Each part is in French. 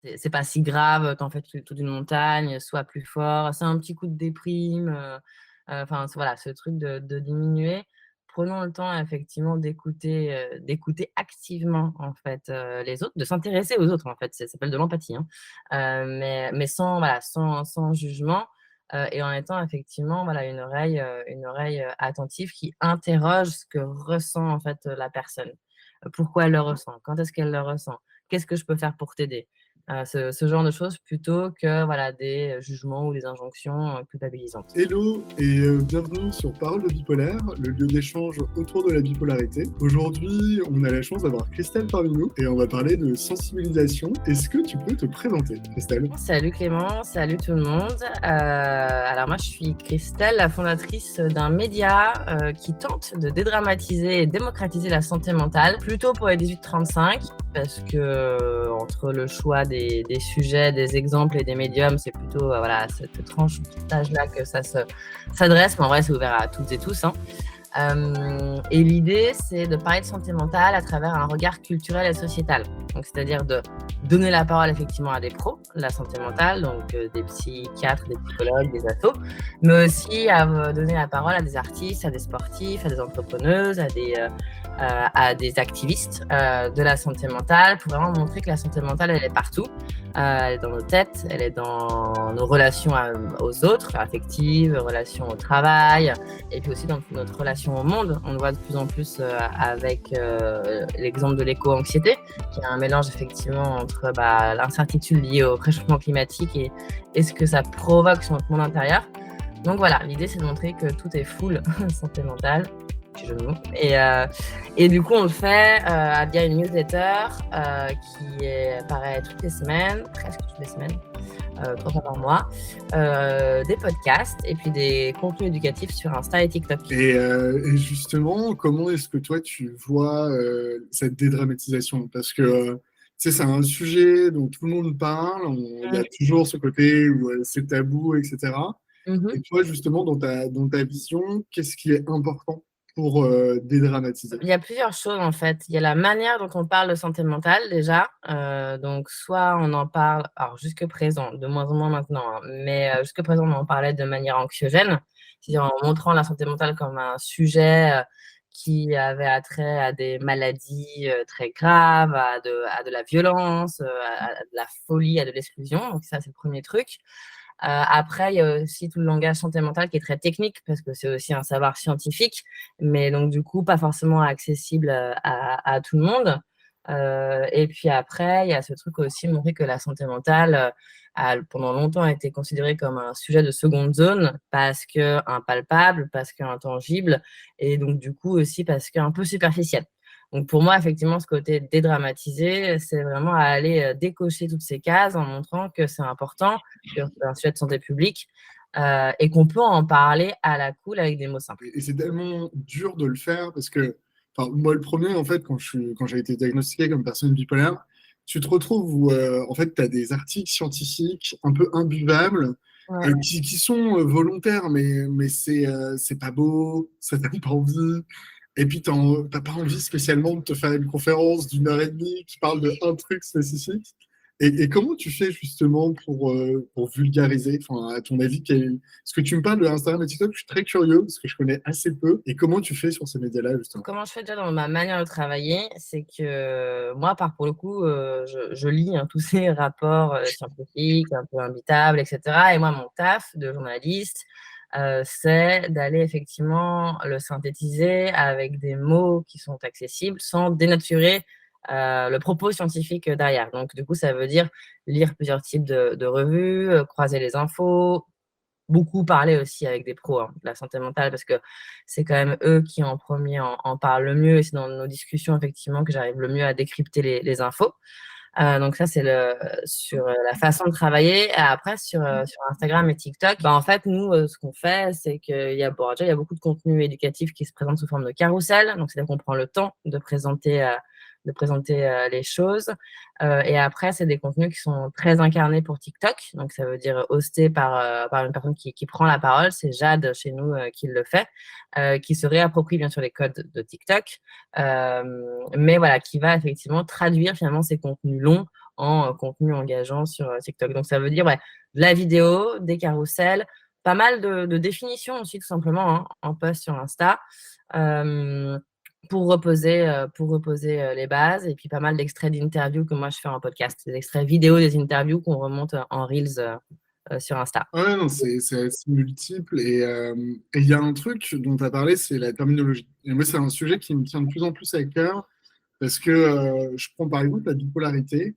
C'est pas si grave, t'en fais toute une montagne, sois plus fort. C'est un petit coup de déprime, enfin, voilà, ce truc de diminuer. Prenons le temps effectivement d'écouter activement, en fait, les autres, de s'intéresser aux autres, en fait. Ça s'appelle de l'empathie, hein. Mais sans, voilà, sans jugement, et en étant effectivement, voilà, une oreille, attentive qui interroge ce que ressent, en fait, la personne. Pourquoi elle le ressent? Quand est-ce qu'elle le ressent? Qu'est-ce que je peux faire pour t'aider? Ce genre de choses plutôt que, voilà, des jugements ou des injonctions, culpabilisantes. Hello et bienvenue sur Parole de bipolaire, le lieu d'échange autour de la bipolarité. Aujourd'hui, on a la chance d'avoir Christelle parmi nous et on va parler de sensibilisation. Est-ce que tu peux te présenter, Christelle? Salut Clément, salut tout le monde. Alors moi je suis Christelle, la fondatrice d'un média qui tente de dédramatiser et démocratiser la santé mentale, plutôt pour les 18-35, parce que entre le choix des sujets, des exemples et des médiums, c'est plutôt voilà, cette tranche d'âge-là que ça s'adresse, mais en vrai c'est ouvert à toutes et tous, hein. Et l'idée, c'est de parler de santé mentale à travers un regard culturel et sociétal. Donc, c'est-à-dire de donner la parole effectivement à des pros de la santé mentale, donc des psychiatres, des psychologues, des assos, mais aussi à donner la parole à des artistes, à des sportifs, à des entrepreneuses, à des activistes de la santé mentale, pour vraiment montrer que la santé mentale, elle est partout. Elle est dans nos têtes, elle est dans nos relations aux autres, affectives, relations au travail, et puis aussi dans notre relation au monde. On le voit de plus en plus avec l'exemple de l'éco-anxiété, qui est un mélange effectivement entre l'incertitude liée au réchauffement climatique et ce que ça provoque sur notre monde intérieur. Donc voilà, l'idée c'est de montrer que tout est full santé mentale, petit jeu de mots. Et du coup on le fait via une newsletter qui paraît toutes les semaines, presque toutes les semaines. 3 fois par mois, des podcasts et puis des contenus éducatifs sur Insta et TikTok. Et justement, comment est-ce que toi tu vois cette dédramatisation? Parce que tu sais, c'est un sujet dont tout le monde parle, il y a toujours ce côté où c'est tabou, etc. Mhm. Et toi, justement, dans ta vision, qu'est-ce qui est important pour dédramatiser? Il y a plusieurs choses en fait. Il y a la manière dont on parle de santé mentale déjà. Donc soit on en parle, alors jusque présent, de moins en moins maintenant, hein, mais jusque présent on en parlait de manière anxiogène, c'est-à-dire en montrant la santé mentale comme un sujet qui avait attrait à des maladies très graves, à de la violence, à de la folie, à de l'exclusion. Donc ça c'est le premier truc. Après, il y a aussi tout le langage santé mentale qui est très technique parce que c'est aussi un savoir scientifique, mais donc du coup pas forcément accessible à tout le monde. Et puis après, il y a ce truc aussi de montrer que la santé mentale a pendant longtemps été considérée comme un sujet de seconde zone parce que impalpable, parce que intangible, et donc du coup aussi parce qu'un peu superficiel. Donc pour moi, effectivement, ce côté dédramatisé, c'est vraiment à aller décocher toutes ces cases en montrant que c'est important, que c'est un sujet de santé publique et qu'on peut en parler à la cool avec des mots simples. Et c'est tellement dur de le faire parce que, enfin, moi, le premier, en fait, quand j'ai été diagnostiqué comme personne bipolaire, tu te retrouves où, en fait, tu as des articles scientifiques un peu imbuvables Ouais. qui sont volontaires, mais c'est pas beau, ça donne pas envie. Et puis, t'as pas envie spécialement de te faire une conférence d'1 heure et demie qui parle de un truc spécifique. Et comment tu fais justement pour vulgariser, enfin, à ton avis, parce que tu me parles de Instagram et TikTok, je suis très curieux parce que je connais assez peu. Et comment tu fais sur ces médias-là, justement? Comment je fais déjà dans ma manière de travailler, c'est que moi, pour le coup, je lis hein, tous ces rapports scientifiques, un peu imbitables, etc. Et moi, mon taf de journaliste, c'est d'aller effectivement le synthétiser avec des mots qui sont accessibles sans dénaturer le propos scientifique derrière. Donc, du coup, ça veut dire lire plusieurs types de revues, croiser les infos, beaucoup parler aussi avec des pros hein, de la santé mentale parce que c'est quand même eux qui en premier en parlent le mieux et c'est dans nos discussions effectivement que j'arrive le mieux à décrypter les infos. Donc ça, c'est sur la façon de travailler. Et après, sur Instagram et TikTok, en fait, nous, ce qu'on fait, c'est qu'il y a, déjà, il y a beaucoup de contenu éducatif qui se présente sous forme de carrousel. Donc, c'est-à-dire qu'on prend le temps de présenter les choses. Et après, c'est des contenus qui sont très incarnés pour TikTok. Donc, ça veut dire hosté par une personne qui prend la parole. C'est Jade chez nous qui le fait, qui se réapproprie bien sûr les codes de TikTok, mais voilà, qui va effectivement traduire finalement ces contenus longs en contenu engageant sur TikTok. Donc, ça veut dire de la vidéo, des carousels, pas mal de définitions aussi, tout simplement, hein, en post sur Insta, pour reposer les bases, et puis pas mal d'extraits d'interviews que moi je fais en podcast, des extraits vidéo des interviews qu'on remonte en Reels sur Insta. Ouais, non, c'est assez multiple. Et il y a un truc dont tu as parlé, c'est la terminologie. Et moi, c'est un sujet qui me tient de plus en plus à cœur parce que je prends par exemple la bipolarité.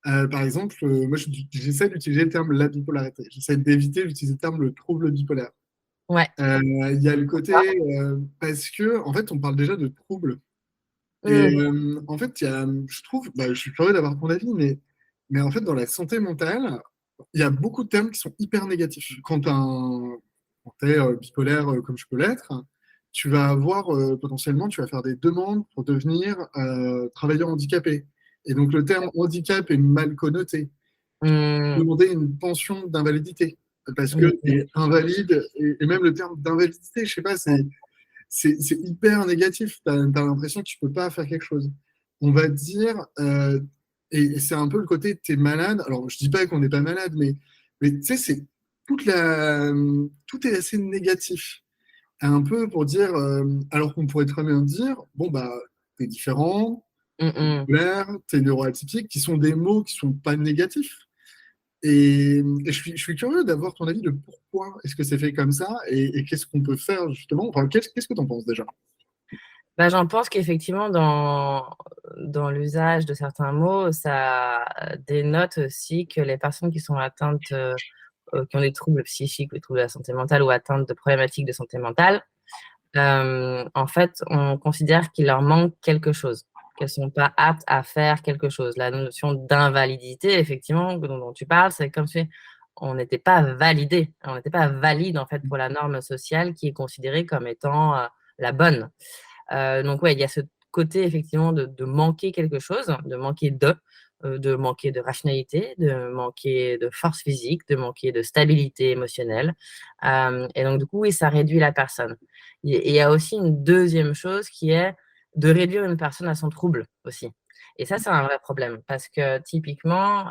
Par exemple, moi, j'essaie d'utiliser le terme la bipolarité. J'essaie d'éviter d'utiliser le terme le trouble bipolaire. Ouais. Il y a le côté, parce que, en fait, on parle déjà de trouble. Et Mmh. en fait, je trouve, bah, je suis curieux d'avoir ton avis, mais en fait, dans la santé mentale, il y a beaucoup de termes qui sont hyper négatifs. Quand tu es bipolaire comme je peux l'être, tu vas avoir potentiellement, tu vas faire des demandes pour devenir travailleur handicapé. Et donc, le terme handicap est mal connoté. Mmh. Demander une pension d'invalidité parce que tu Mmh. es invalide. Et même le terme d'invalidité, je sais pas, c'est hyper négatif. Tu as l'impression que tu peux pas faire quelque chose. On va te dire, et c'est un peu le côté tu es malade. Alors, je dis pas qu'on n'est pas malade, mais tu sais, tout est assez négatif. Un peu pour dire, alors qu'on pourrait très bien dire, bon, bah, tu es différent, Mmh. tu es neuroatypique, qui sont des mots qui sont pas négatifs. Et je suis curieux d'avoir ton avis de pourquoi est-ce que c'est fait comme ça et qu'est-ce qu'on peut faire justement. Enfin, qu'est-ce que tu en penses déjà? Bah, j'en pense qu'effectivement, dans l'usage de certains mots, ça dénote aussi que les personnes qui sont atteintes, qui ont des troubles psychiques, des troubles de la santé mentale ou atteintes de problématiques de santé mentale, en fait, on considère qu'il leur manque quelque chose, qu'elles sont pas aptes à faire quelque chose. La notion d'invalidité, effectivement, dont tu parles, c'est comme si on n'était pas validé, on n'était pas valide, en fait, pour la norme sociale qui est considérée comme étant, la bonne. Donc ouais, il y a ce côté effectivement de manquer quelque chose, de manquer de rationalité, de manquer de force physique, de manquer de stabilité émotionnelle. Et donc du coup, oui, ça réduit la personne. Et il y a aussi une deuxième chose qui est de réduire une personne à son trouble aussi. Et ça, c'est un vrai problème parce que typiquement,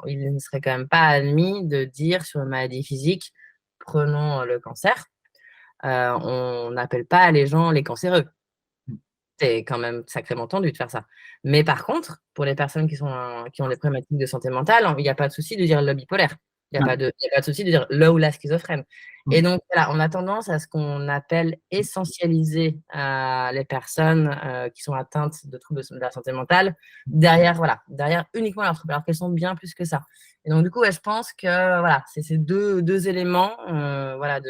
il ne serait quand même pas admis de dire sur une maladie physique, prenons le cancer, on n'appelle pas les gens les cancéreux. C'est quand même sacrément tendu de faire ça. Mais par contre, pour les personnes qui ont des problématiques de santé mentale, il y a pas de souci de dire le bipolaire. Il y a pas de souci de dire le ou la schizophrène. Et donc voilà, on a tendance à ce qu'on appelle essentialiser, les personnes, qui sont atteintes de troubles de la santé mentale derrière uniquement leur trouble, alors qu'elles sont bien plus que ça. Et donc du coup, ouais, je pense que voilà, c'est ces 2 éléments, voilà,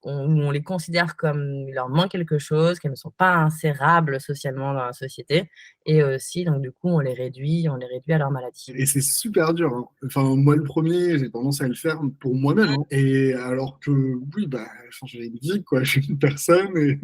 où on les considère comme il leur manque quelque chose, qu'elles ne sont pas insérables socialement dans la société, et aussi donc du coup on les réduit à leur maladie. Et c'est super dur, hein. Enfin, moi, le premier, j'ai tendance à le faire pour moi-même, Mmh. hein. Et alors que, oui, bah, enfin, j'ai une vie, quoi. Je suis une personne.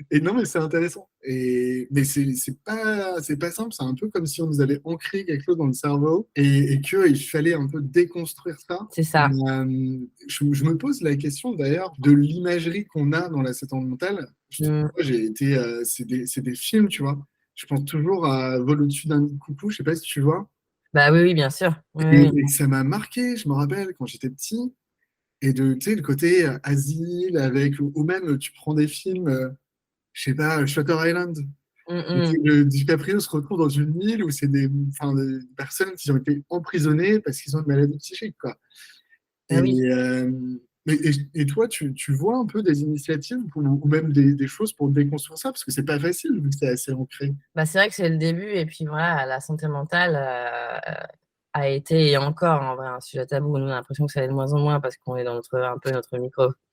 Et non, mais c'est intéressant. Mais c'est pas simple. C'est un peu comme si on nous avait ancré quelque chose dans le cerveau et qu'il fallait un peu déconstruire ça. C'est ça. Je me pose la question d'ailleurs de l'imagerie qu'on a dans la santé mentale. Mmh. Moi, c'est des films, tu vois. Je pense toujours à Vol au-dessus d'un nid de coucou, je sais pas si tu vois. Bah, oui, oui, bien sûr. Oui, Et, oui. et ça m'a marqué, je me rappelle, quand j'étais petit, et tu sais, le côté asile, ou même tu prends des films, je sais pas, Shutter Island, Mmh et mh. DiCaprio se retrouve dans une île où c'est enfin, des personnes qui ont été emprisonnées parce qu'ils ont une maladie psychique, quoi. Ah Et, oui. euh, et toi, tu vois un peu des initiatives ou même des choses pour déconstruire ça, parce que c'est pas facile vu que c'est assez ancré. Bah, c'est vrai que c'est le début, et puis voilà, la santé mentale, a été et encore en vrai un sujet tabou. Nous, on a l'impression que ça l'est de moins en moins parce qu'on est dans un peu notre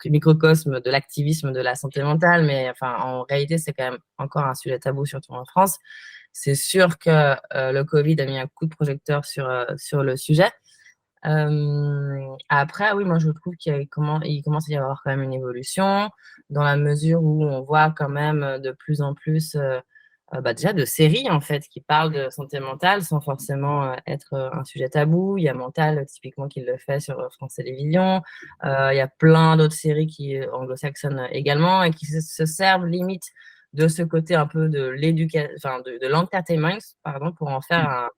microcosme de l'activisme de la santé mentale, mais enfin, en réalité, c'est quand même encore un sujet tabou, surtout en France. C'est sûr que, le covid a mis un coup de projecteur sur le sujet. Après, oui, moi, je trouve il commence à y avoir quand même une évolution dans la mesure où on voit quand même, de plus en plus, bah, déjà de séries, en fait, qui parlent de santé mentale sans forcément, être, un sujet tabou. Il y a Mental, typiquement, qui le fait sur, France Télévisions. Il y a plein d'autres séries anglo-saxonnes, également, et qui se servent limite de ce côté un peu de l'entertainment, pardon, pour en faire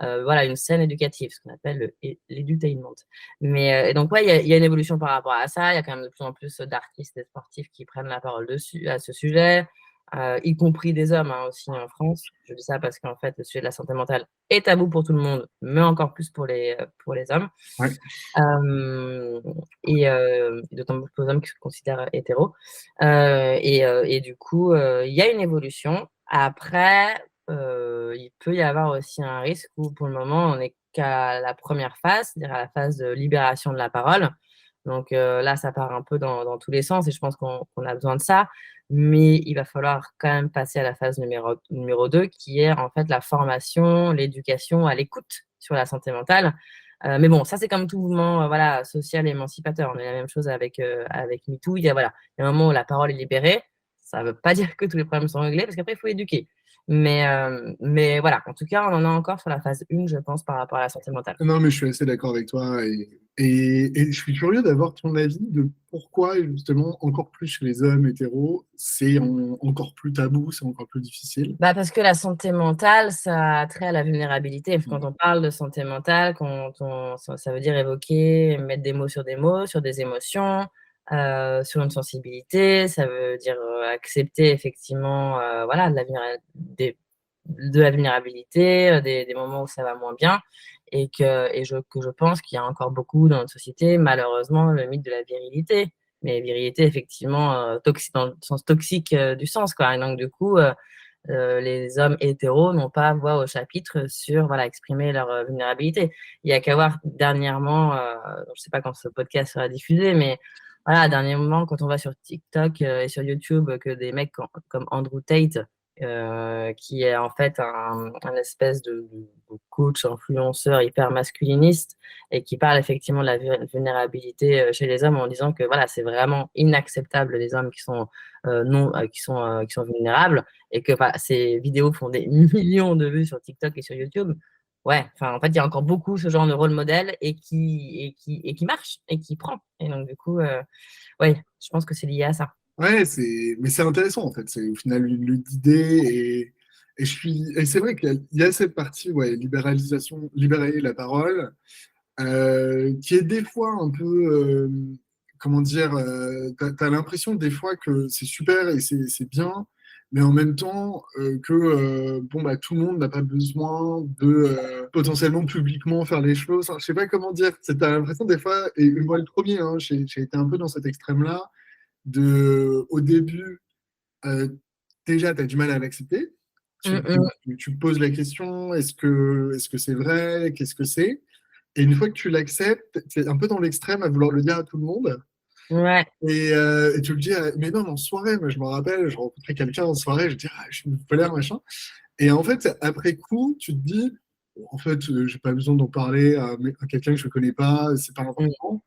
voilà, une scène éducative, ce qu'on appelle l'edutainment. Mais et donc, ouais, il y a une évolution par rapport à ça. Il y a quand même de plus en plus d'artistes et sportifs qui prennent la parole dessus, à ce sujet, y compris des hommes aussi en France. Je dis ça parce qu'en fait, le sujet de la santé mentale est tabou pour tout le monde, mais encore plus pour les hommes. Ouais. Et d'autant plus pour les hommes qui se considèrent hétéros. Et du coup, il y a une évolution. Après, il peut y avoir aussi un risque où pour le moment, on n'est qu'à la première phase, c'est-à-dire à la phase de libération de la parole. Donc là, ça part un peu dans tous les sens et je pense qu'on a besoin de ça. Mais il va falloir quand même passer à la phase numéro 2, qui est en fait la formation, l'éducation à l'écoute sur la santé mentale. Mais bon, ça, c'est comme tout mouvement voilà, social émancipateur. On a la même chose avec MeToo. Il y a un moment où la parole est libérée. Ça ne veut pas dire que tous les problèmes sont réglés, parce qu'après, il faut éduquer. Mais voilà, en tout cas, on en a encore sur la phase 1, je pense, par rapport à la santé mentale. Non, mais je suis assez d'accord avec toi et je suis curieux d'avoir ton avis de pourquoi, justement, encore plus chez les hommes hétéros, c'est encore plus tabou, c'est encore plus difficile. Bah, parce que la santé mentale, ça a trait à la vulnérabilité. Quand on parle de santé mentale, ça veut dire évoquer, mettre des mots, sur des émotions, sur une sensibilité. Ça veut dire accepter effectivement voilà, de la vulnérabilité, des moments où ça va moins bien. Que je pense qu'il y a encore beaucoup dans notre société, malheureusement, le mythe de la virilité. Mais virilité, effectivement, dans le sens toxique du sens, quoi. Et donc, du coup, les hommes hétéros n'ont pas voix au chapitre sur voilà, exprimer leur vulnérabilité. Il y a qu'à voir dernièrement, je ne sais pas quand ce podcast sera diffusé, mais voilà, dernièrement, quand on va sur TikTok et sur YouTube, que des mecs comme Andrew Tate, qui est en fait un espèce de coach, influenceur hyper masculiniste et qui parle effectivement de la vulnérabilité chez les hommes en disant que voilà, c'est vraiment inacceptable les hommes qui sont qui sont vulnérables et que ces vidéos font des millions de vues sur TikTok et sur YouTube. Ouais, enfin, en fait, il y a encore beaucoup ce genre de rôle modèle et qui marche et qui prend. Et donc, du coup, ouais, je pense que c'est lié à ça. Ouais, mais c'est intéressant en fait. C'est au final une lutte d'idées et c'est vrai qu'il y a cette partie, ouais, libéralisation, libérer la parole, qui est des fois un peu, comment dire, t'as l'impression des fois que c'est super et c'est bien, mais en même temps que bon bah tout le monde n'a pas besoin de potentiellement publiquement faire les choses. Enfin, je sais pas comment dire. T'as l'impression des fois, et moi le premier, hein, j'ai été un peu dans cet extrême-là au début, euh, déjà, tu as du mal à l'accepter. Mm, mm. Tu te poses la question, est-ce que c'est vrai? Qu'est-ce que c'est? Et une fois que tu l'acceptes, tu es un peu dans l'extrême à vouloir le dire à tout le monde. Ouais. Et tu le dis, mais non, en soirée, moi je me rappelle, je rencontrais quelqu'un en soirée, je dis, ah, je suis une polaire, machin. Et en fait, après coup, tu te dis, bon, en fait, j'ai pas besoin d'en parler à quelqu'un que je connais pas, c'est pas Mm. important.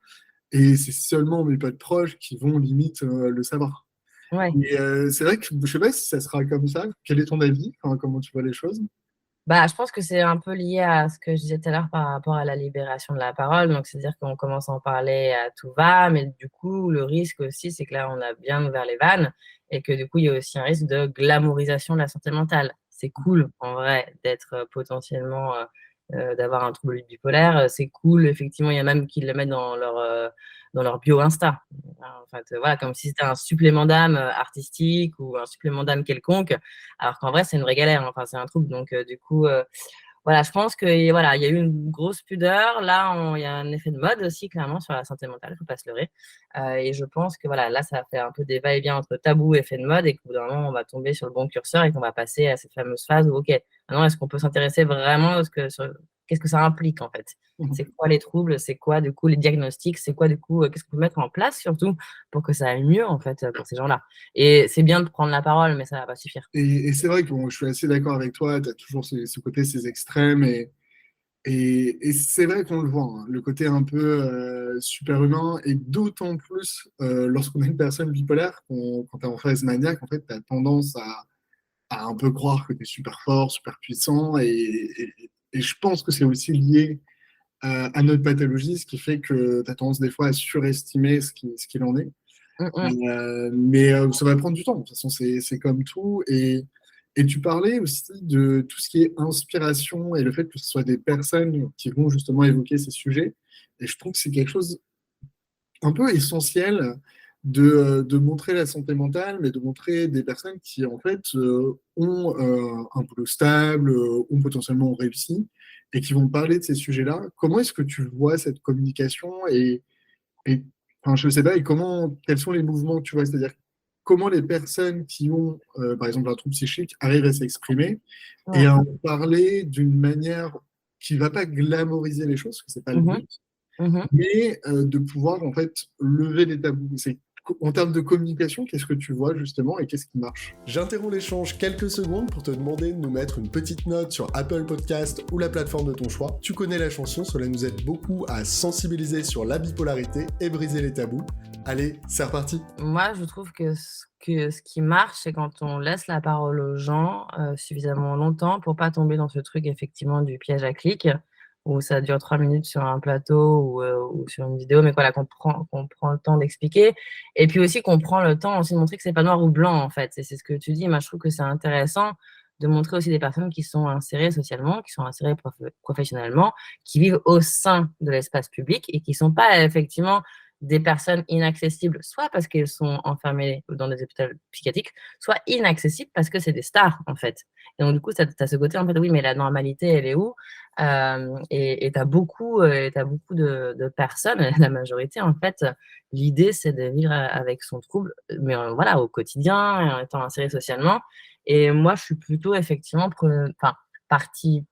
Et c'est seulement mes potes proches qui vont limite le savoir. Ouais. Et c'est vrai que je sais pas si ça sera comme ça. Quel est ton avis? Enfin, comment tu vois les choses? Bah, je pense que c'est un peu lié à ce que je disais tout à l'heure par rapport à la libération de la parole. Donc, c'est-à-dire qu'on commence à en parler à tout va, mais du coup, le risque aussi, c'est que là, on a bien ouvert les vannes et que du coup, il y a aussi un risque de glamourisation de la santé mentale. C'est cool, en vrai, d'être potentiellement, d'avoir un trouble bipolaire. C'est cool, effectivement, il y a même qui le mettent dans leur bio Insta. En fait, voilà, comme si c'était un supplément d'âme artistique ou un supplément d'âme quelconque. Alors qu'en vrai, c'est une vraie galère, hein. Enfin, c'est un trouble. Donc, du coup, voilà, je pense que voilà, il y a eu une grosse pudeur. Là, il y a un effet de mode aussi, clairement, sur la santé mentale, il ne faut pas se leurrer. Et je pense que voilà, là, ça va faire un peu des va-et-vient entre tabou et effet de mode et qu'au bout d'un moment, on va tomber sur le bon curseur et qu'on va passer à cette fameuse phase où, OK, maintenant, est-ce qu'on peut s'intéresser vraiment qu'est-ce que ça implique, en fait? C'est quoi les troubles? C'est quoi, du coup, les diagnostics? C'est quoi, du coup, qu'est-ce qu'on peut mettre en place, surtout, pour que ça aille mieux, en fait, pour ces gens-là? Et c'est bien de prendre la parole, mais ça ne va pas suffire. Et c'est vrai que bon, je suis assez d'accord avec toi. Tu as toujours ce côté, ces extrêmes. Et c'est vrai qu'on le voit, hein, le côté un peu super-humain. Et d'autant plus lorsqu'on a une personne bipolaire, quand tu es en phase maniaque, en fait, tu as tendance à un peu croire que tu es super fort, super puissant. Et je pense que c'est aussi lié à notre pathologie, ce qui fait que tu as tendance des fois à surestimer ce qu'il en est. Mm, mm. Mais ça va prendre du temps. De toute façon, c'est comme tout. Et tu parlais aussi de tout ce qui est inspiration et le fait que ce soit des personnes qui vont justement évoquer ces sujets. Et je trouve que c'est quelque chose un peu essentiel de montrer la santé mentale, mais de montrer des personnes qui, en fait, ont un boulot stable, ont potentiellement réussi, et qui vont parler de ces sujets-là. Comment est-ce que tu vois cette communication et enfin, je ne sais pas, et quels sont les mouvements que tu vois? C'est-à-dire, comment les personnes qui ont, par exemple, un trouble psychique arrivent à s'exprimer et Ouais. à en parler d'une manière qui ne va pas glamouriser les choses, parce que ce n'est pas le Mhm, but, mhm. mais de pouvoir en fait lever les tabous. En termes de communication, qu'est-ce que tu vois justement et qu'est-ce qui marche? J'interromps l'échange quelques secondes pour te demander de nous mettre une petite note sur Apple Podcast ou la plateforme de ton choix. Tu connais la chanson, cela nous aide beaucoup à sensibiliser sur la bipolarité et briser les tabous. Allez, c'est reparti. Moi, je trouve que ce qui marche, c'est quand on laisse la parole aux gens suffisamment longtemps pour pas tomber dans ce truc effectivement du piège à clics où ça dure 3 minutes sur un plateau ou sur une vidéo, mais voilà, qu'on prend le temps d'expliquer. Et puis aussi qu'on prend le temps aussi de montrer que c'est pas noir ou blanc, en fait. Et c'est ce que tu dis. Moi, je trouve que c'est intéressant de montrer aussi des personnes qui sont insérées socialement, qui sont insérées professionnellement, qui vivent au sein de l'espace public et qui sont pas effectivement des personnes inaccessibles, soit parce qu'elles sont enfermées dans des hôpitaux psychiatriques, soit inaccessibles parce que c'est des stars, en fait. Et donc, du coup, tu as ce côté, en fait, oui, mais la normalité, elle est où? Et tu as t'as beaucoup de personnes, la majorité, en fait, l'idée, c'est de vivre avec son trouble, mais voilà, au quotidien, en étant inséré socialement. Et moi, je suis plutôt, effectivement, enfin, partie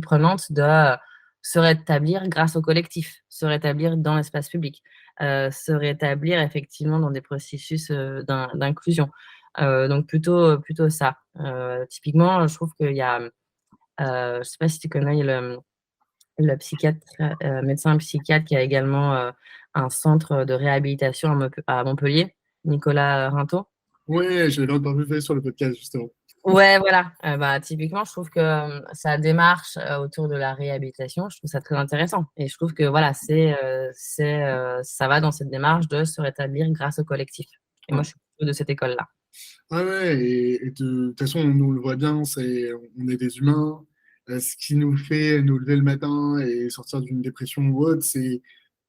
prenante de se rétablir grâce au collectif, se rétablir dans l'espace public, se rétablir effectivement dans des processus d'inclusion. Donc plutôt ça. Typiquement, je trouve qu'il y a, je ne sais pas si tu connais le psychiatre, médecin psychiatre qui a également un centre de réhabilitation à Montpellier, Nicolas Rintaud. Ouais, je l'avais entendu sur le podcast justement. Ouais, voilà. Bah, typiquement, je trouve que sa démarche autour de la réhabilitation, je trouve ça très intéressant. Et je trouve que voilà, ça va dans cette démarche de se rétablir grâce au collectif. Et moi, Ouais. je suis plutôt de cette école-là. Ah ouais, et de toute façon, on nous le voit bien, on est des humains. Ce qui nous fait nous lever le matin et sortir d'une dépression ou autre, c'est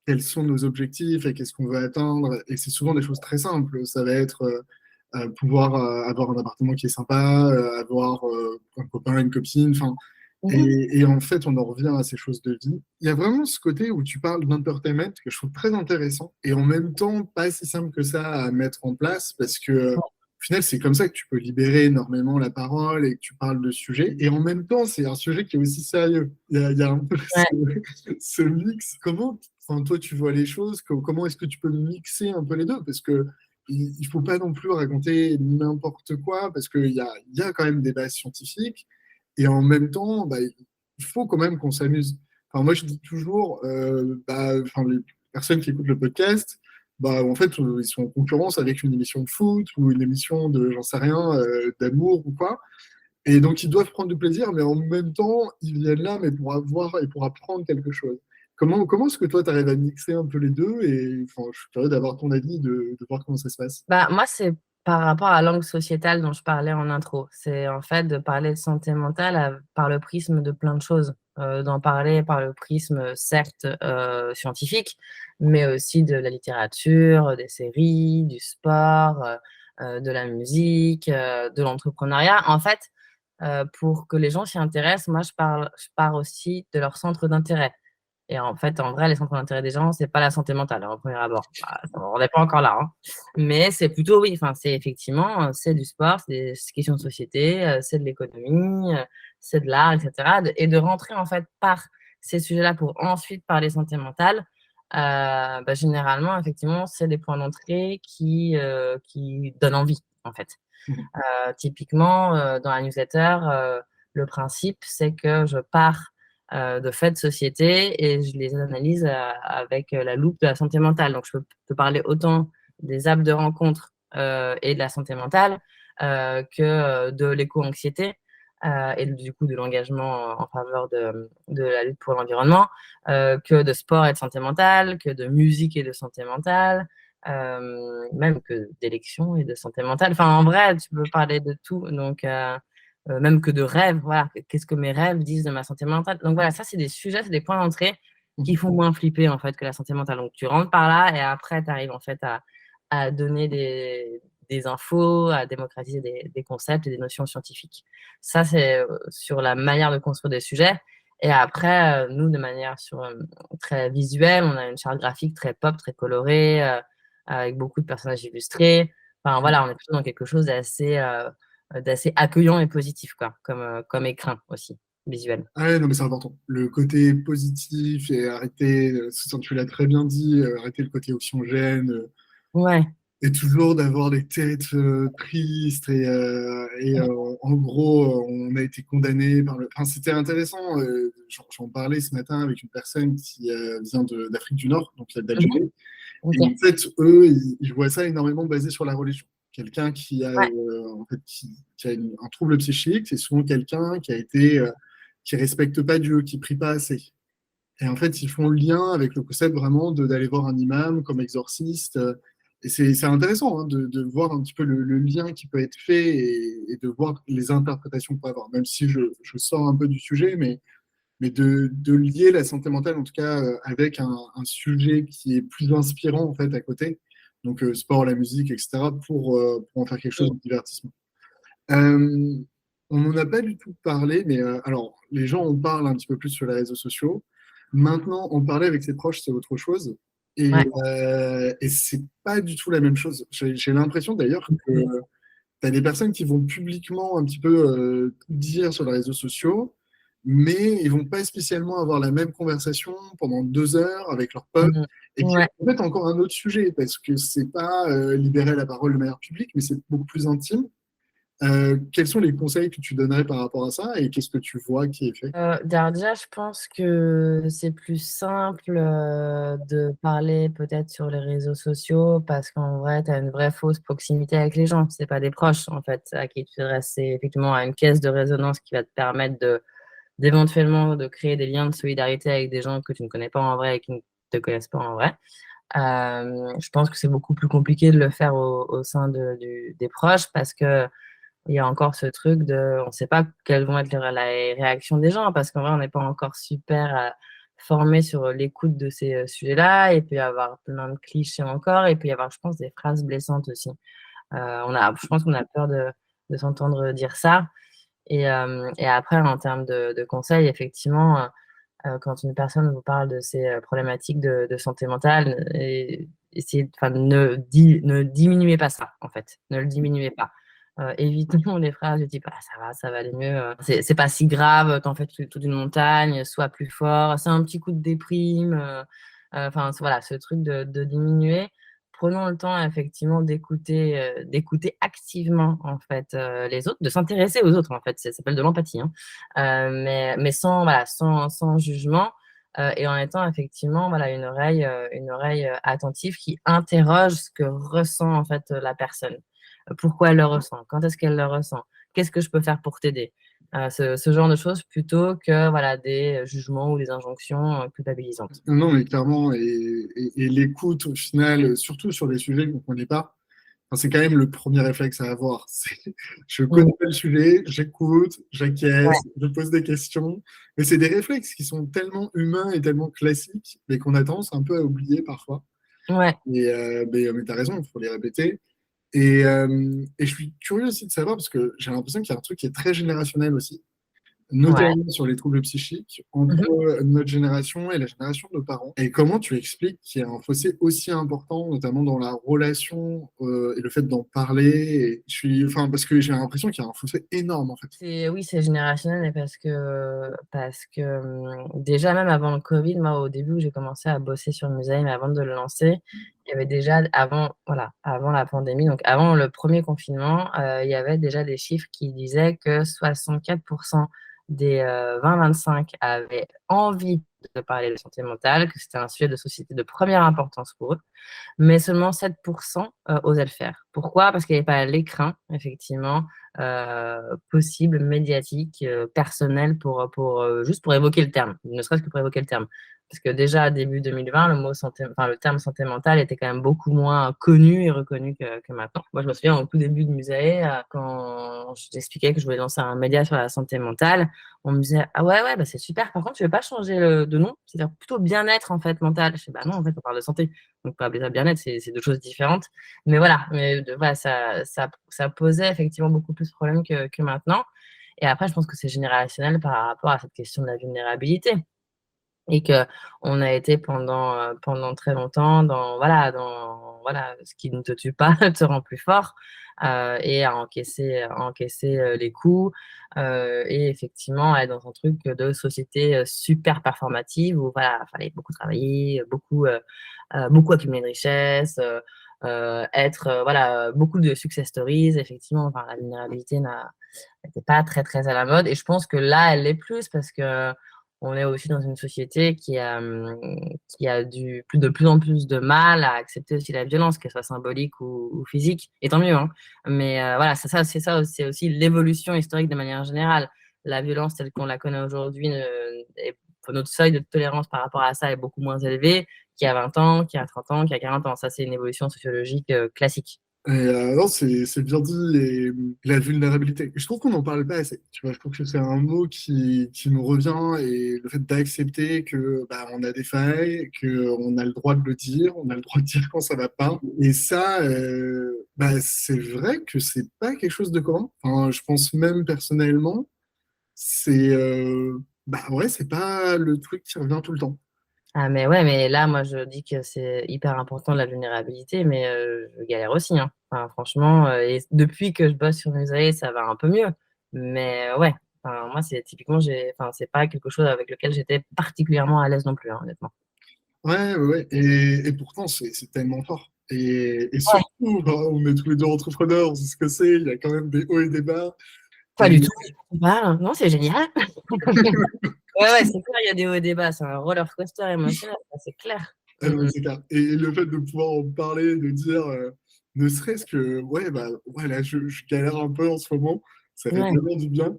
quels sont nos objectifs et qu'est-ce qu'on veut atteindre. Et c'est souvent des choses très simples. Ça va être pouvoir avoir un appartement qui est sympa, avoir un copain, une copine, enfin. Mhm. Et en fait, on en revient à ces choses de vie. Il y a vraiment ce côté où tu parles d'entertainment que je trouve très intéressant et en même temps pas si simple que ça à mettre en place parce que au final, c'est comme ça que tu peux libérer énormément la parole et que tu parles de sujets. Et en même temps, c'est un sujet qui est aussi sérieux. Il y a un peu Ouais. ce mix. Enfin, toi, tu vois les choses, comment est-ce que tu peux mixer un peu les deux? Parce que il faut pas non plus raconter n'importe quoi parce il y a quand même des bases scientifiques. Et en même temps, bah, il faut quand même qu'on s'amuse. Enfin, moi, je dis toujours, enfin, les personnes qui écoutent le podcast, bah, en fait, ils sont en concurrence avec une émission de foot ou une émission de, j'en sais rien, d'amour ou quoi. Et donc, ils doivent prendre du plaisir, mais en même temps, ils viennent là, mais pour avoir et pour apprendre quelque chose. Comment est-ce que toi, tu arrives à mixer un peu les deux? Et enfin, je suis curieux d'avoir ton avis, de voir comment ça se passe. Bah, moi, c'est par rapport à l'angle sociétal dont je parlais en intro. C'est en fait de parler de santé mentale par le prisme de plein de choses. D'en parler par le prisme, certes, scientifique, mais aussi de la littérature, des séries, du sport, de la musique, de l'entrepreneuriat. En fait, pour que les gens s'y intéressent, moi, je pars aussi de leur centre d'intérêt. Et en fait, en vrai, les centres d'intérêt des gens, c'est pas la santé mentale, hein, au premier abord. Bah, on n'est pas encore là, hein. Mais c'est plutôt, oui, enfin, c'est effectivement, c'est du sport, c'est des questions de société, c'est de l'économie, c'est de l'art, etc. Et de rentrer, en fait, par ces sujets-là pour ensuite parler santé mentale, bah, généralement, effectivement, c'est des points d'entrée qui donnent envie, en fait. Mhm. Typiquement, dans la newsletter, le principe, c'est que je pars de faits de société et je les analyse avec la loupe de la santé mentale. Donc, je peux te parler autant des apps de rencontre et de la santé mentale que de l'éco-anxiété et du coup de l'engagement en faveur de la lutte pour l'environnement, que de sport et de santé mentale, que de musique et de santé mentale, même que d'élection et de santé mentale. Enfin, en vrai, tu peux parler de tout. Donc, même que de rêves, voilà. Qu'est-ce que mes rêves disent de ma santé mentale? Donc voilà, ça, c'est des sujets, c'est des points d'entrée qui font moins flipper, en fait, que la santé mentale. Donc, tu rentres par là et après, tu arrives, en fait, à donner des infos, à démocratiser des concepts et des notions scientifiques. Ça, c'est sur la manière de construire des sujets. Et après, nous, de manière très visuelle, on a une charte graphique très pop, très colorée, avec beaucoup de personnages illustrés. Enfin, voilà, on est plutôt dans quelque chose d'assez accueillant et positif, quoi, comme écrin aussi, visuel. Ah ouais, non, mais c'est important. Le côté positif et arrêter, tu l'as très bien dit, arrêter le côté anxiogène, Ouais, et toujours d'avoir des têtes tristes en gros, on a été condamné par le. Enfin, c'était intéressant. J'en parlais ce matin avec une personne qui vient d'Afrique du Nord, donc d'Algérie. ok. Et en fait, eux, ils voient ça énormément basé sur la religion. Quelqu'un qui a, Ouais, en fait, qui a un trouble psychique, c'est souvent quelqu'un qui a été, qui respecte pas Dieu, qui prie pas assez. Et en fait, ils font le lien avec le concept vraiment d'aller voir un imam comme exorciste. Et c'est intéressant, hein, de voir un petit peu le lien qui peut être fait et de voir les interprétations qu'on peut avoir, même si je sors un peu du sujet, mais de lier la santé mentale, en tout cas, avec un sujet qui est plus inspirant, en fait, à côté. Donc, sport, la musique, etc., pour en faire quelque chose de divertissement. Euh, on n'en a pas du tout parlé, mais alors, les gens en parlent un petit peu plus sur les réseaux sociaux. Maintenant, en parler avec ses proches, c'est autre chose. ouais. Et c'est pas du tout la même chose. J'ai l'impression d'ailleurs que tu as des personnes qui vont publiquement un petit peu tout dire sur les réseaux sociaux, mais ils vont pas spécialement avoir la même conversation pendant 2 heures avec leurs potes. Mhm. Et qui est Ouais. en fait encore un autre sujet, parce que c'est pas libérer la parole de manière publique, mais c'est beaucoup plus intime. Quels sont les conseils que tu donnerais par rapport à ça et qu'est-ce que tu vois qui est fait? Déjà, je pense que c'est plus simple de parler peut-être sur les réseaux sociaux parce qu'en vrai, tu as une vraie fausse proximité avec les gens. C'est pas des proches, en fait, à qui tu t'adresses. C'est effectivement à une caisse de résonance qui va te permettre d'éventuellement de créer des liens de solidarité avec des gens que tu ne connais pas en vrai et qui ne te connaissent pas en vrai. Je pense que c'est beaucoup plus compliqué de le faire au sein des proches parce que il y a encore ce truc on ne sait pas quelles vont être les réactions des gens parce qu'en vrai, on n'est pas encore super formé sur l'écoute de ces sujets-là. Il peut y avoir plein de clichés encore. Et puis il y avoir, je pense, des phrases blessantes aussi. Je pense qu'on a peur de s'entendre dire ça. Et après, en termes de conseils, effectivement, quand une personne vous parle de ces problématiques de santé mentale, enfin, ne diminuez pas ça, en fait. Ne le diminuez pas. Évitons les phrases du type ah, ça va aller mieux. C'est pas si grave, t'en fais toute une montagne, sois plus fort, c'est un petit coup de déprime. Enfin, voilà, ce truc de diminuer. Prenons le temps effectivement d'écouter activement en fait les autres, de s'intéresser aux autres en fait. Ça s'appelle de l'empathie, hein. Mais sans, voilà, sans jugement et en étant effectivement voilà, une oreille attentive qui interroge ce que ressent en fait la personne. Pourquoi elle le ressent? Quand est-ce qu'elle le ressent? Qu'est-ce que je peux faire pour t'aider? Ce genre de choses plutôt que voilà, des jugements ou des injonctions culpabilisantes. Non, mais clairement, et l'écoute, au final, surtout sur des sujets qu'on ne connaît pas, enfin, c'est quand même le premier réflexe à avoir. Je Mm. connais pas le sujet, j'écoute, Ouais, j'acquiesce, je pose des questions. Mais c'est des réflexes qui sont tellement humains et tellement classiques, mais qu'on a tendance un peu à oublier parfois. ouais, Mais tu as raison, il faut les répéter. Et je suis curieux aussi de savoir, parce que j'ai l'impression qu'il y a un truc qui est très générationnel aussi, ouais. notamment sur les troubles psychiques, entre Mhm. notre génération et la génération de nos parents. Et comment tu expliques qu'il y a un fossé aussi important, notamment dans la relation et le fait d'en parler enfin, parce que j'ai l'impression qu'il y a un fossé énorme, en fait. Oui, c'est générationnel et parce que déjà même avant le Covid, moi au début où j'ai commencé à bosser sur Musaïm avant de le lancer, il y avait déjà avant la pandémie, donc avant le premier confinement, il y avait déjà des chiffres qui disaient que 64% des 20-25 avaient envie de parler de santé mentale, que c'était un sujet de société de première importance pour eux, mais seulement 7% osaient le faire. Pourquoi? Parce qu'il n'y avait pas l'écrin, effectivement, possible, médiatique, personnel, juste pour évoquer le terme, ne serait-ce que pour évoquer le terme. Parce que déjà, début 2020, le terme santé mentale était quand même beaucoup moins connu et reconnu que maintenant. Moi, je me souviens au tout début de Musae, quand j'expliquais que je voulais lancer un média sur la santé mentale, on me disait « Ah ouais, bah c'est super, par contre, tu veux pas changer de nom? C'est-à-dire plutôt bien-être, en fait, mental. » Je dis « Bah non, en fait, on parle de santé. Donc, pas appeler ça bien-être, c'est deux choses différentes. » Mais voilà, ça posait effectivement beaucoup plus de problèmes que maintenant. Et après, je pense que c'est générationnel par rapport à cette question de la vulnérabilité. Et qu'on a été pendant très longtemps dans ce qui ne te tue pas te rend plus fort, et à encaisser les coups, et effectivement être dans un truc de société super performative où voilà, fallait beaucoup travailler, beaucoup accumuler de richesses, être beaucoup de success stories. Effectivement, enfin, la vulnérabilité n'était pas très très à la mode, et je pense que là elle l'est plus parce que on est aussi dans une société qui a de plus en plus de mal à accepter aussi la violence, qu'elle soit symbolique ou physique, et tant mieux, hein. Mais voilà, c'est aussi l'évolution historique de manière générale. La violence telle qu'on la connaît aujourd'hui, notre seuil de tolérance par rapport à ça est beaucoup moins élevé qu'il y a 20 ans, qu'il y a 30 ans, qu'il y a 40 ans. Ça, c'est une évolution sociologique classique. Et, non, c'est bien dit, et la vulnérabilité. Je trouve qu'on n'en parle pas assez. Tu vois, je trouve que c'est un mot qui nous revient, et le fait d'accepter que bah, on a des failles, qu'on a le droit de le dire, on a le droit de dire quand ça va pas. Et ça, bah, c'est vrai que c'est pas quelque chose de commun. Enfin, je pense même personnellement, c'est bah ouais, c'est pas le truc qui revient tout le temps. Ah mais ouais, mais là, moi, je dis que c'est hyper important la vulnérabilité, mais je galère aussi, hein. Enfin, franchement, et depuis que je bosse sur Musae, ça va un peu mieux. Mais ouais, enfin, moi, c'est typiquement, c'est pas quelque chose avec lequel j'étais particulièrement à l'aise non plus, hein, honnêtement. Ouais, ouais, ouais. Et pourtant, c'est tellement fort. Et Ouais. surtout, bah, on est tous les deux entrepreneurs, on sait ce que c'est, il y a quand même des hauts et des bas. Pas du tout. Non, c'est génial. Ouais, c'est clair, il y a des hauts et des bas. C'est un roller coaster émotionnel, ça, c'est clair. Ah non, c'est clair. Et le fait de pouvoir en parler, de dire, ne serait-ce que, ouais, bah, ouais, là, je galère un peu en ce moment, ça fait Ouais. vraiment du bien.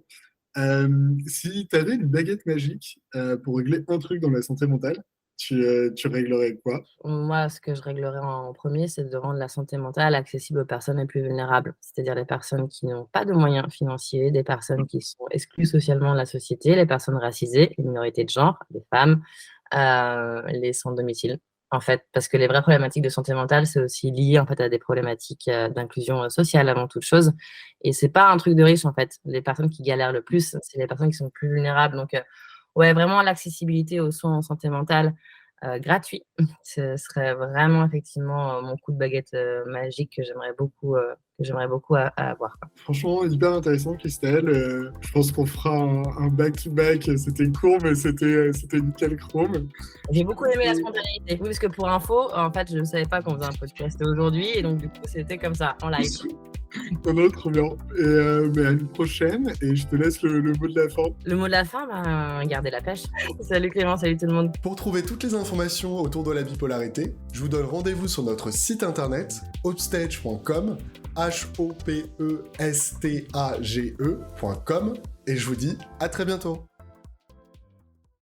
Si tu avais une baguette magique pour régler un truc dans la santé mentale, tu réglerais quoi? Moi, ce que je réglerais en premier, c'est de rendre la santé mentale accessible aux personnes les plus vulnérables, c'est-à-dire les personnes qui n'ont pas de moyens financiers, des personnes qui sont exclues socialement de la société, les personnes racisées, les minorités de genre, les femmes, les sans domicile. En fait, parce que les vraies problématiques de santé mentale, c'est aussi lié en fait à des problématiques d'inclusion sociale avant toute chose. Et c'est pas un truc de riche en fait. Les personnes qui galèrent le plus, c'est les personnes qui sont plus vulnérables. Donc, ouais, vraiment l'accessibilité aux soins en santé mentale gratuit. Ce serait vraiment effectivement mon coup de baguette magique que j'aimerais beaucoup avoir, quoi. Franchement, hyper intéressant, Christelle. Je pense qu'on fera un back-to-back. C'était court, mais c'était nickel chrome. J'ai beaucoup aimé la spontanéité. Oui, parce que pour info, en fait, je ne savais pas qu'on faisait un podcast aujourd'hui, et donc du coup, c'était comme ça, en live. Non, non, trop bien. Et mais à une prochaine, et je te laisse le mot de la fin. Le mot de la fin, gardez la pêche. Salut Clément, salut tout le monde. Pour trouver toutes les informations autour de la bipolarité, je vous donne rendez-vous sur notre site internet hopstage.com, hopestage.com, et je vous dis à très bientôt.